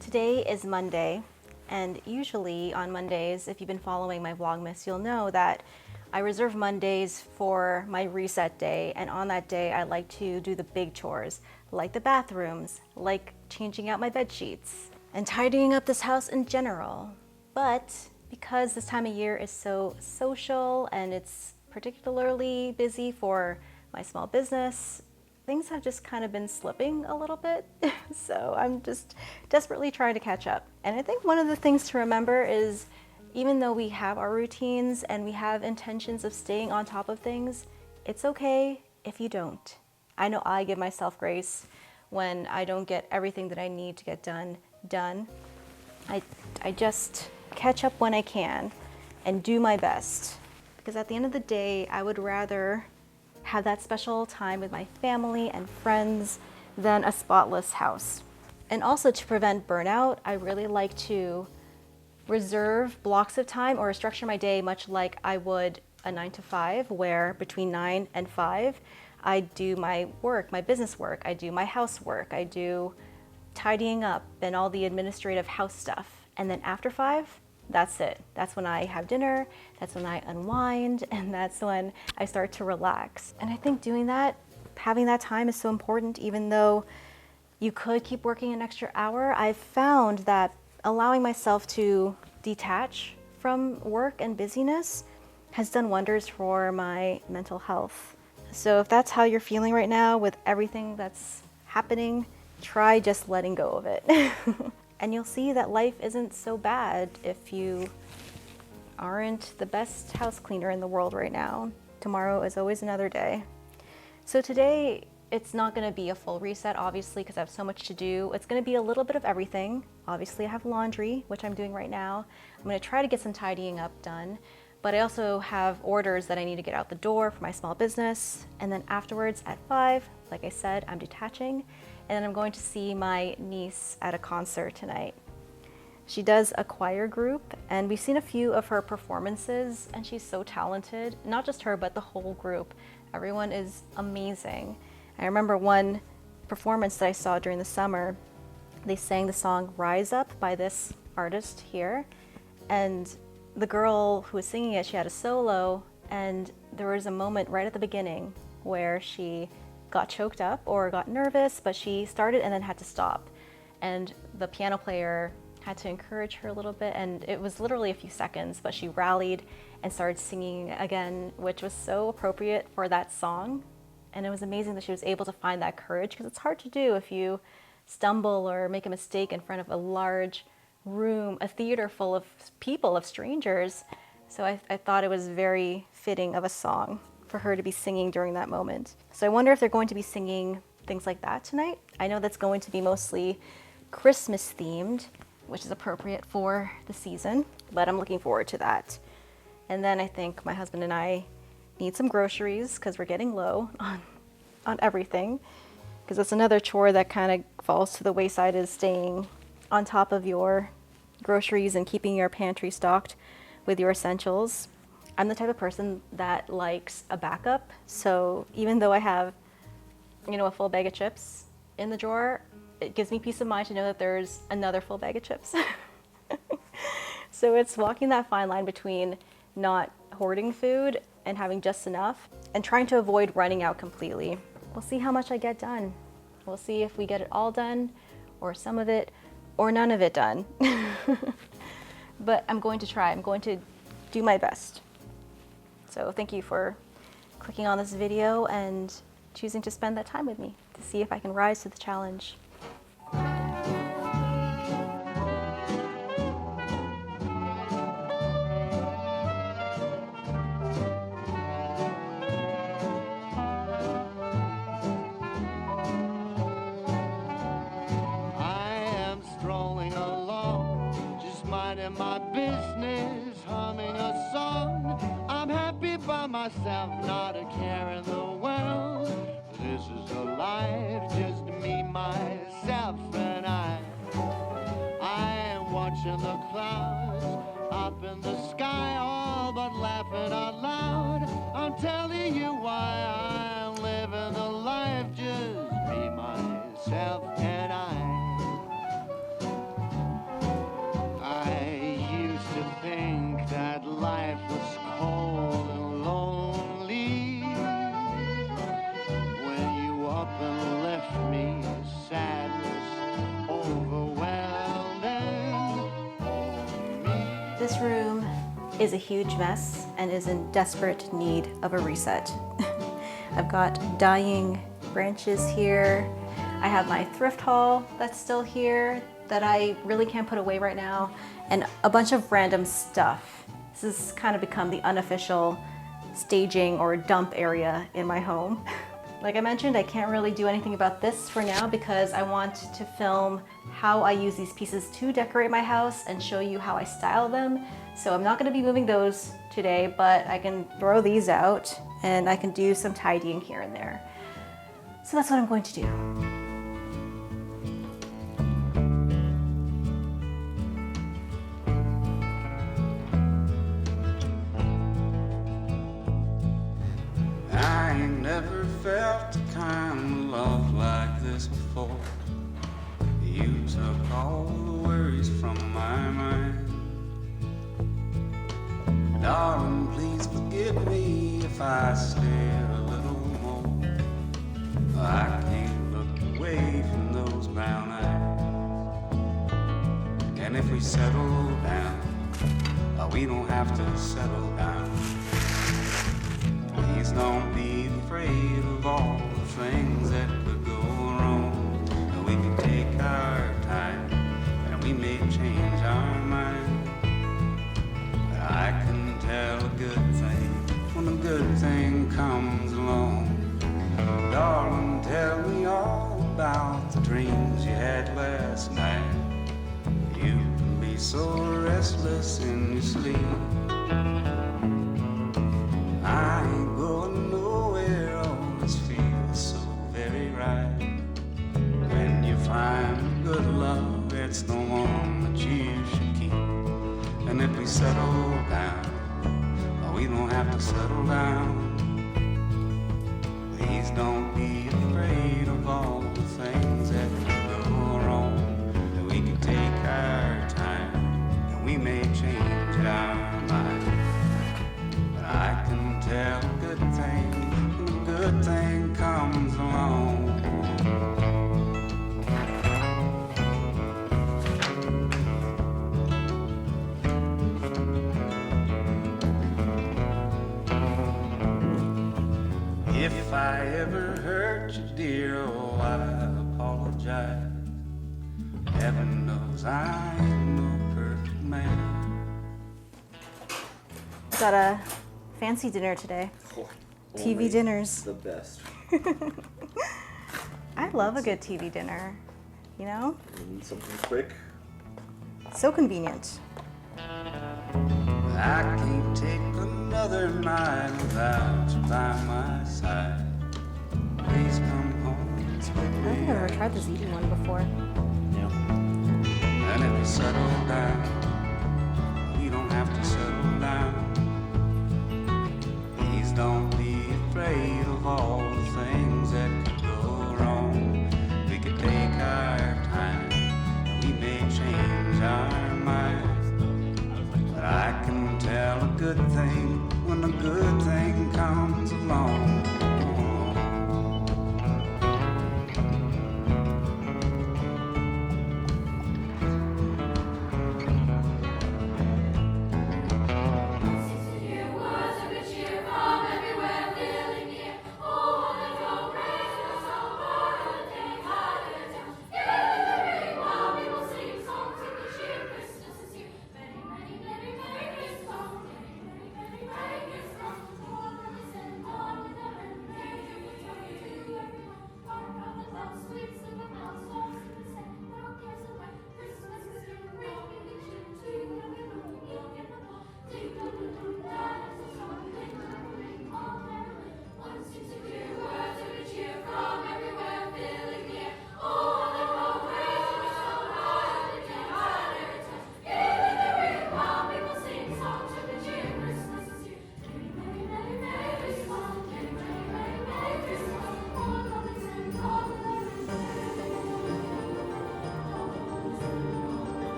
Today is Monday, and usually on Mondays, if you've been following my Vlogmas, you'll know that I reserve Mondays for my reset day, and on that day I like to do the big chores, like the bathrooms, like changing out my bed sheets, and tidying up this house in general. But because this time of year is so social and it's particularly busy for my small business, things have just kind of been slipping a little bit. So I'm just desperately trying to catch up. And I think one of the things to remember is even though we have our routines and we have intentions of staying on top of things, it's okay if you don't. I know I give myself grace when I don't get everything that I need to get done. I just catch up when I can and do my best. Because at the end of the day, I would rather have that special time with my family and friends than a spotless house. And also to prevent burnout, I really like to reserve blocks of time or structure my day much like I would a 9 to 5, where between 9 and 5, I do my work, my business work, I do my housework, I do tidying up and all the administrative house stuff. And then after 5, that's it. That's when I have dinner, that's when I unwind, and that's when I start to relax. And I think doing that, having that time is so important. Even though you could keep working an extra hour, I've found that allowing myself to detach from work and busyness has done wonders for my mental health. So if that's how you're feeling right now with everything that's happening, try just letting go of it. And you'll see that life isn't so bad if you aren't the best house cleaner in the world right now. Tomorrow is always another day. So today, it's not gonna be a full reset, obviously, because I have so much to do. It's gonna be a little bit of everything. Obviously, I have laundry, which I'm doing right now. I'm gonna try to get some tidying up done, but I also have orders that I need to get out the door for my small business. And then afterwards at 5, like I said, I'm detaching. And then I'm going to see my niece at a concert tonight. She does a choir group, and we've seen a few of her performances, and she's so talented. Not just her, but the whole group. Everyone is amazing. I remember one performance that I saw during the summer. They sang the song Rise Up by this artist here, and the girl who was singing it, she had a solo, and there was a moment right at the beginning where she got choked up or got nervous, but she started and then had to stop. And the piano player had to encourage her a little bit, and it was literally a few seconds, but she rallied and started singing again, which was so appropriate for that song. And it was amazing that she was able to find that courage, because it's hard to do if you stumble or make a mistake in front of a large room, a theater full of people, of strangers. So I thought it was very fitting of a song for her to be singing during that moment. So I wonder if they're going to be singing things like that tonight. I know that's going to be mostly Christmas themed, which is appropriate for the season, but I'm looking forward to that. And then I think my husband and I need some groceries because we're getting low on everything. Because that's another chore that kind of falls to the wayside, is staying on top of your groceries and keeping your pantry stocked with your essentials. I'm the type of person that likes a backup. So even though I have, a full bag of chips in the drawer, it gives me peace of mind to know that there's another full bag of chips. So it's walking that fine line between not hoarding food and having just enough and trying to avoid running out completely. We'll see how much I get done. We'll see if we get it all done or some of it or none of it done. But I'm going to try. I'm going to do my best. So thank you for clicking on this video and choosing to spend that time with me to see if I can rise to the challenge. minding my business, humming a song. I'm happy by myself, not a care in the world. This is a life, just me, myself, and I am watching the clouds up in the sky, all but laughing out loud. I'm telling you why I'm living the life, just me, myself, and I used to think that life was cold and lonely when you up and left me, sadness overwhelming me. This room is a huge mess and is in desperate need of a reset. I've got dying branches here. I have my thrift haul that's still here that I really can't put away right now, and a bunch of random stuff. This has kind of become the unofficial staging or dump area in my home. Like I mentioned, I can't really do anything about this for now because I want to film how I use these pieces to decorate my house and show you how I style them. So I'm not going to be moving those today, but I can throw these out and I can do some tidying here and there. So that's what I'm going to do. I ain't never felt the kind of love like this before. You took all the worries from my mind. Darling, please forgive me if I stare a little more. I can't look away from those brown eyes. And if we settle down, we don't have to settle down. Please don't be afraid of all the things that could go wrong. We can take our time and we may change our mind. But I can tell a good thing when a good thing comes along. Darling, tell me all about the dreams you had last night. You can be so restless in your sleep. I ain't going nowhere, always feels so very right. When you find good love, it's the one that you should keep. And if we settle down, we don't have to settle down. Please don't be afraid of all the things that could go wrong. That we can take our time, and we may change our mind. I can tell a good thing when a good thing comes along. If I ever hurt you, dear, oh, I apologize. Heaven knows I'm no perfect man. Got a fancy dinner today. TV dinners. The best. I love a good TV dinner, you know? You need something quick. So convenient. I can't take another night without you by my side. Please come home I don't think I've ever tried this eating one before. Yeah. And if we settle down, we don't have to settle down. Please don't be afraid of all the things that could go wrong. We could take our time, we may change our minds. But I can tell a good thing when a good thing comes along.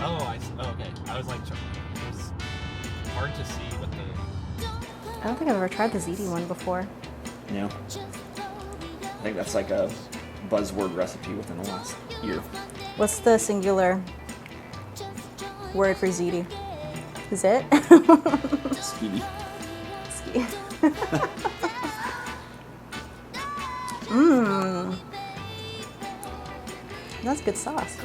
Okay. I was like, it was hard to see what the. I don't think I've ever tried the ziti one before. No. I think that's like a buzzword recipe within the last year. What's the singular word for ziti? Is it? Speedy. That's good sauce.